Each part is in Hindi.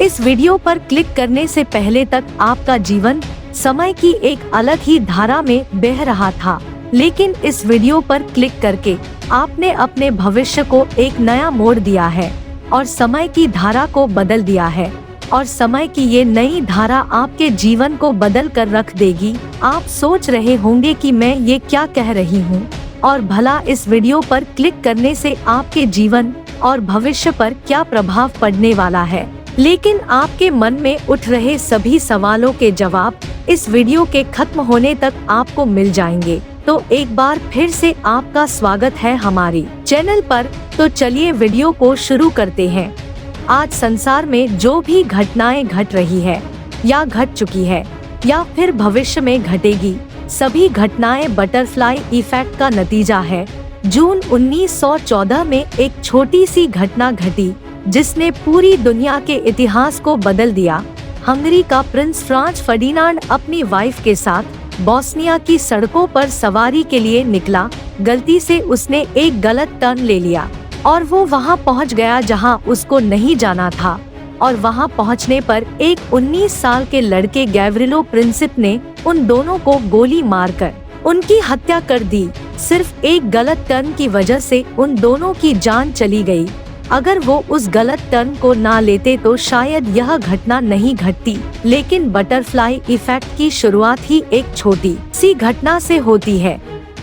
इस वीडियो पर क्लिक करने से पहले तक आपका जीवन समय की एक अलग ही धारा में बह रहा था, लेकिन इस वीडियो पर क्लिक करके आपने अपने भविष्य को एक नया मोड़ दिया है और समय की धारा को बदल दिया है। और समय की ये नई धारा आपके जीवन को बदल कर रख देगी। आप सोच रहे होंगे कि मैं ये क्या कह रही हूँ, और भला इस वीडियो पर क्लिक करने से आपके जीवन और भविष्य पर क्या प्रभाव पड़ने वाला है। लेकिन आपके मन में उठ रहे सभी सवालों के जवाब इस वीडियो के खत्म होने तक आपको मिल जाएंगे। तो एक बार फिर से आपका स्वागत है हमारी चैनल पर। तो चलिए वीडियो को शुरू करते हैं। आज संसार में जो भी घटनाएं घट रही है या घट चुकी है या फिर भविष्य में घटेगी, सभी घटनाएं बटरफ्लाई इफेक्ट का नतीजा है। जून 1914 में एक छोटी सी घटना घटी जिसने पूरी दुनिया के इतिहास को बदल दिया। हंगरी का प्रिंस फ्रांज फर्डिनांड अपनी वाइफ के साथ बोस्निया की सड़कों पर सवारी के लिए निकला। गलती से उसने एक गलत टर्न ले लिया और वो वहाँ पहुँच गया जहाँ उसको नहीं जाना था। और वहाँ पहुँचने पर एक 19 साल के लड़के गैव्रिलो प्रिंसिप ने उन दोनों को गोली मारकर उनकी हत्या कर दी। सिर्फ एक गलत टर्न की वजह से उन दोनों की जान चली गई। अगर वो उस गलत टर्न को ना लेते तो शायद यह घटना नहीं घटती। लेकिन बटरफ्लाई इफेक्ट की शुरुआत ही एक छोटी सी घटना से होती है,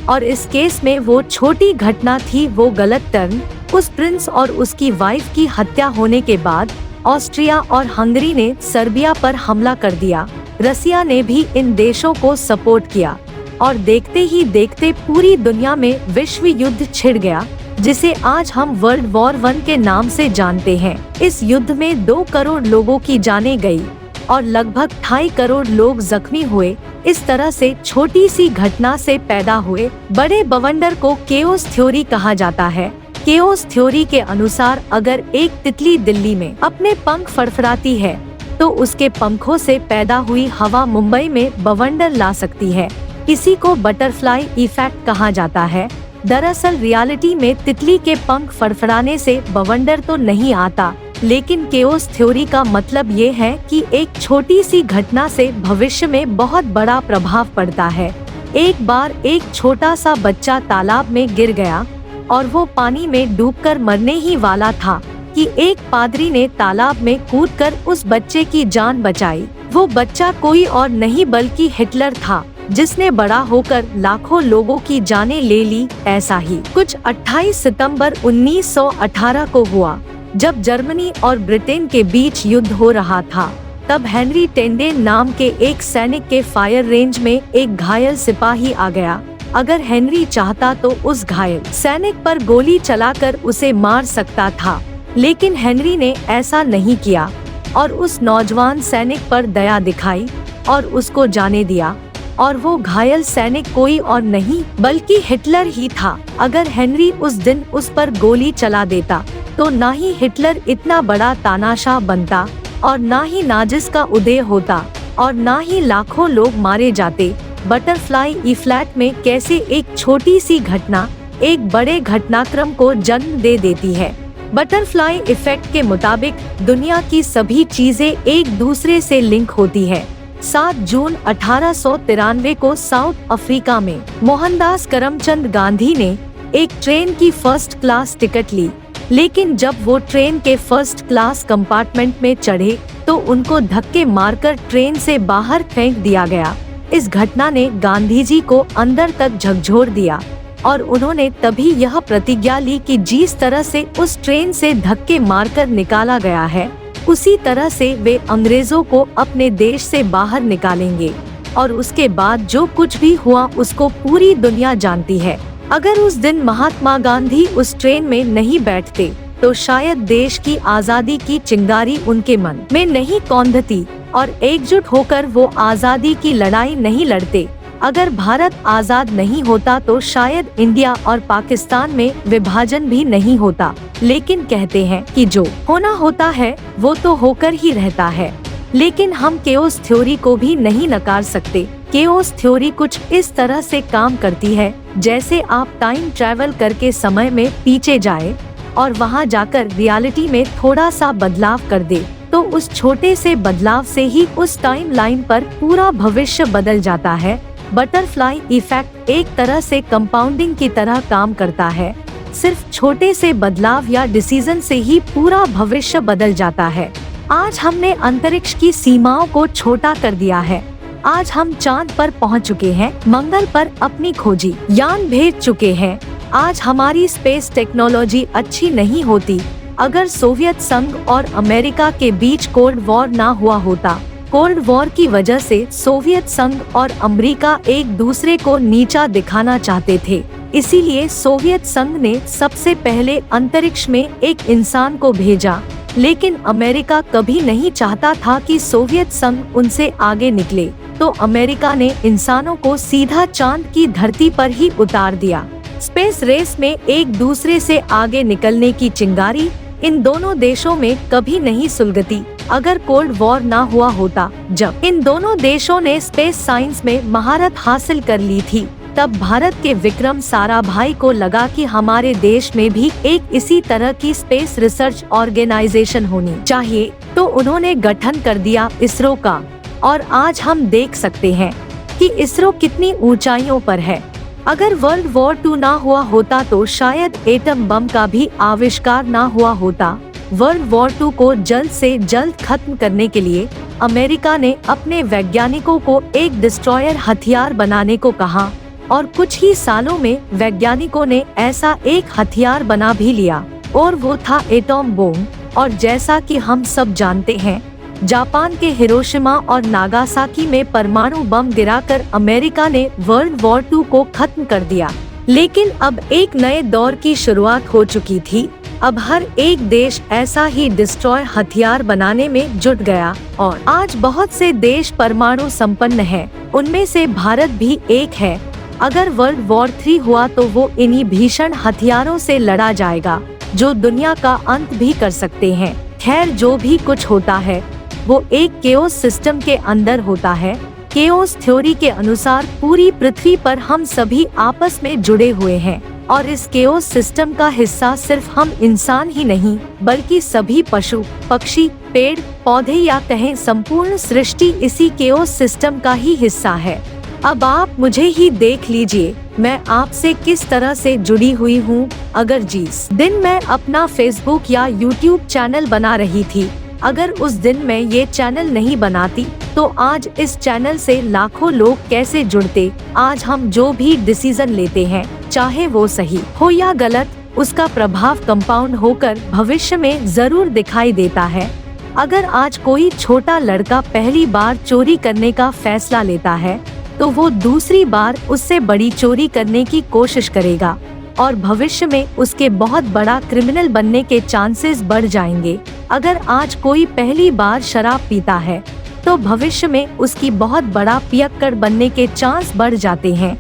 और इस केस में वो छोटी घटना थी वो गलत टर्न। उस प्रिंस और उसकी वाइफ की हत्या होने के बाद ऑस्ट्रिया और हंगरी ने सर्बिया पर हमला कर दिया। रसिया ने भी इन देशों को सपोर्ट किया और देखते ही देखते पूरी दुनिया में विश्व युद्ध छिड़ गया, जिसे आज हम वर्ल्ड वॉर 1 के नाम से जानते हैं। इस युद्ध में 2 करोड़ लोगों की जानें गई और लगभग 2.5 करोड़ लोग जख्मी हुए। इस तरह से छोटी सी घटना से पैदा हुए बड़े बवंडर को केओस थ्योरी कहा जाता है। केओस थ्योरी के अनुसार अगर एक तितली दिल्ली में अपने पंख फड़फड़ाती है तो उसके पंखों से पैदा हुई हवा मुंबई में बवंडर ला सकती है। इसी को बटरफ्लाई इफेक्ट कहा जाता है। दरअसल रियलिटी में तितली के पंख फड़फड़ाने से बवंडर तो नहीं आता, लेकिन केओस थ्योरी का मतलब ये है कि एक छोटी सी घटना से भविष्य में बहुत बड़ा प्रभाव पड़ता है। एक बार एक छोटा सा बच्चा तालाब में गिर गया और वो पानी में डूबकर मरने ही वाला था कि एक पादरी ने तालाब में कूदकर उस बच्चे की जान बचाई। वो बच्चा कोई और नहीं बल्कि हिटलर था, जिसने बड़ा होकर लाखों लोगों की जानें ले ली। ऐसा ही कुछ 28 सितंबर 1918 को हुआ, जब जर्मनी और ब्रिटेन के बीच युद्ध हो रहा था। तब हेनरी टेंडेन नाम के एक सैनिक के फायर रेंज में एक घायल सिपाही आ गया। अगर हेनरी चाहता तो उस घायल सैनिक पर गोली चलाकर उसे मार सकता था, लेकिन हेनरी ने ऐसा नहीं किया और उस नौजवान सैनिक पर दया दिखाई और उसको जाने दिया। और वो घायल सैनिक कोई और नहीं बल्कि हिटलर ही था। अगर हेनरी उस दिन उस पर गोली चला देता तो ना ही हिटलर इतना बड़ा तानाशाह बनता और ना ही नाजिस का उदय होता और ना ही लाखों लोग मारे जाते। बटरफ्लाई इफेक्ट में कैसे एक छोटी सी घटना एक बड़े घटनाक्रम को जन्म दे देती है। बटरफ्लाई इफेक्ट के मुताबिक दुनिया की सभी चीजें एक दूसरे से लिंक होती है। 7 जून 1893 को साउथ अफ्रीका में मोहनदास करमचंद गांधी ने एक ट्रेन की फर्स्ट क्लास टिकट ली, लेकिन जब वो ट्रेन के फर्स्ट क्लास कंपार्टमेंट में चढ़े तो उनको धक्के मारकर ट्रेन से बाहर फेंक दिया गया। इस घटना ने गांधी जी को अंदर तक झकझोर दिया और उन्होंने तभी यह प्रतिज्ञा ली कि जिस तरह से उस ट्रेन से धक्के मारकर निकाला गया है, उसी तरह से वे अंग्रेजों को अपने देश से बाहर निकालेंगे। और उसके बाद जो कुछ भी हुआ उसको पूरी दुनिया जानती है। अगर उस दिन महात्मा गांधी उस ट्रेन में नहीं बैठते तो शायद देश की आज़ादी की चिंगारी उनके मन में नहीं कौंधती और एकजुट होकर वो आज़ादी की लड़ाई नहीं लड़ते। अगर भारत आज़ाद नहीं होता तो शायद इंडिया और पाकिस्तान में विभाजन भी नहीं होता। लेकिन कहते हैं कि जो होना होता है वो तो होकर ही रहता है। लेकिन हम केओस थ्योरी को भी नहीं नकार सकते। केओस थ्योरी कुछ इस तरह से काम करती है जैसे आप टाइम ट्रैवल करके समय में पीछे जाए और वहां जाकर रियलिटी में थोड़ा सा बदलाव कर दे तो उस छोटे से बदलाव से ही उस टाइमलाइन पर पूरा भविष्य बदल जाता है। बटरफ्लाई इफेक्ट एक तरह से कंपाउंडिंग की तरह काम करता है। सिर्फ छोटे से बदलाव या डिसीजन से ही पूरा भविष्य बदल जाता है। आज हमने अंतरिक्ष की सीमाओं को छोटा कर दिया है। आज हम चांद पर पहुंच चुके हैं, मंगल पर अपनी खोजी यान भेज चुके हैं। आज हमारी स्पेस टेक्नोलॉजी अच्छी नहीं होती अगर सोवियत संघ और अमेरिका के बीच कोल्ड वॉर ना हुआ होता। कोल्ड वॉर की वजह से सोवियत संघ और अमेरिका एक दूसरे को नीचा दिखाना चाहते थे, इसीलिए सोवियत संघ ने सबसे पहले अंतरिक्ष में एक इंसान को भेजा। लेकिन अमेरिका कभी नहीं चाहता था कि सोवियत संघ उनसे आगे निकले, तो अमेरिका ने इंसानों को सीधा चांद की धरती पर ही उतार दिया। स्पेस रेस में एक दूसरे से आगे निकलने की चिंगारी इन दोनों देशों में कभी नहीं सुलगती अगर कोल्ड वॉर ना हुआ होता। जब इन दोनों देशों ने स्पेस साइंस में महारत हासिल कर ली थी, तब भारत के विक्रम साराभाई को लगा कि हमारे देश में भी एक इसी तरह की स्पेस रिसर्च ऑर्गेनाइजेशन होनी चाहिए, तो उन्होंने गठन कर दिया इसरो का। और आज हम देख सकते हैं कि इसरो कितनी ऊंचाइयों पर है। अगर वर्ल्ड वॉर 2 ना हुआ होता तो शायद एटम बम का भी आविष्कार ना हुआ होता। वर्ल्ड वॉर 2 को जल्द से जल्द खत्म करने के लिए अमेरिका ने अपने वैज्ञानिकों को एक डिस्ट्रॉयर हथियार बनाने को कहा और कुछ ही सालों में वैज्ञानिकों ने ऐसा एक हथियार बना भी लिया और वो था एटॉम बम। और जैसा कि हम सब जानते हैं, जापान के हिरोशिमा और नागासाकी में परमाणु बम गिराकर अमेरिका ने वर्ल्ड वॉर 2 को खत्म कर दिया। लेकिन अब एक नए दौर की शुरुआत हो चुकी थी। अब हर एक देश ऐसा ही डिस्ट्रॉय हथियार बनाने में जुट गया और आज बहुत से देश परमाणु संपन्न हैं। उनमें से भारत भी एक है। अगर वर्ल्ड वॉर 3 हुआ तो वो इन्हीं भीषण हथियारों से लड़ा जाएगा जो दुनिया का अंत भी कर सकते हैं। खैर, जो भी कुछ होता है वो एक केओस सिस्टम के अंदर होता है। केओस थ्योरी के अनुसार पूरी पृथ्वी पर हम सभी आपस में जुड़े हुए हैं और इस केओस सिस्टम का हिस्सा सिर्फ हम इंसान ही नहीं बल्कि सभी पशु, पक्षी, पेड़, पौधे या कहें संपूर्ण सृष्टि इसी केओस सिस्टम का ही हिस्सा है। अब आप मुझे ही देख लीजिए, मैं आपसे किस तरह से जुड़ी हुई हूँ। अगर जिस दिन मैं अपना फेसबुक या यूट्यूब चैनल बना रही थी, अगर उस दिन मैं ये चैनल नहीं बनाती तो आज इस चैनल से लाखों लोग कैसे जुड़ते। आज हम जो भी डिसीजन लेते हैं, चाहे वो सही हो या गलत, उसका प्रभाव कंपाउंड होकर भविष्य में जरूर दिखाई देता है। अगर आज कोई छोटा लड़का पहली बार चोरी करने का फैसला लेता है तो वो दूसरी बार उससे बड़ी चोरी करने की कोशिश करेगा और भविष्य में उसके बहुत बड़ा क्रिमिनल बनने के चांसेस बढ़ जाएंगे। अगर आज कोई पहली बार शराब पीता है तो भविष्य में उसकी बहुत बड़ा पियक्कड़ बनने के चांस बढ़ जाते हैं।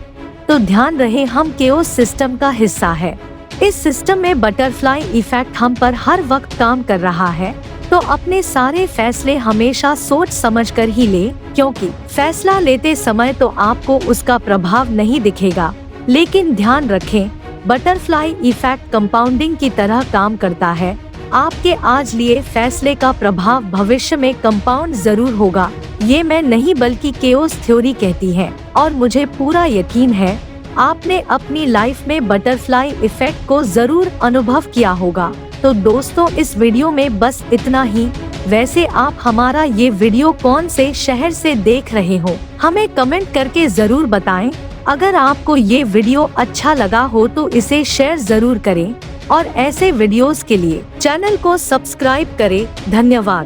तो ध्यान रहे, हम केओस सिस्टम का हिस्सा है। इस सिस्टम में बटरफ्लाई इफेक्ट हम पर हर वक्त काम कर रहा है, तो अपने सारे फैसले हमेशा सोच समझकर ही ले, क्योंकि फैसला लेते समय तो आपको उसका प्रभाव नहीं दिखेगा, लेकिन ध्यान रखें बटरफ्लाई इफेक्ट कंपाउंडिंग की तरह काम करता है। आपके आज लिए फैसले का प्रभाव भविष्य में कंपाउंड जरूर होगा। ये मैं नहीं बल्कि केओस थ्योरी कहती है और मुझे पूरा यकीन है आपने अपनी लाइफ में बटरफ्लाई इफेक्ट को जरूर अनुभव किया होगा। तो दोस्तों, इस वीडियो में बस इतना ही। वैसे आप हमारा ये वीडियो कौन से शहर से देख रहे हो, हमें कमेंट करके जरूर बताएं। अगर आपको ये वीडियो अच्छा लगा हो तो इसे शेयर जरूर करें और ऐसे वीडियोस के लिए चैनल को सब्सक्राइब करें। धन्यवाद।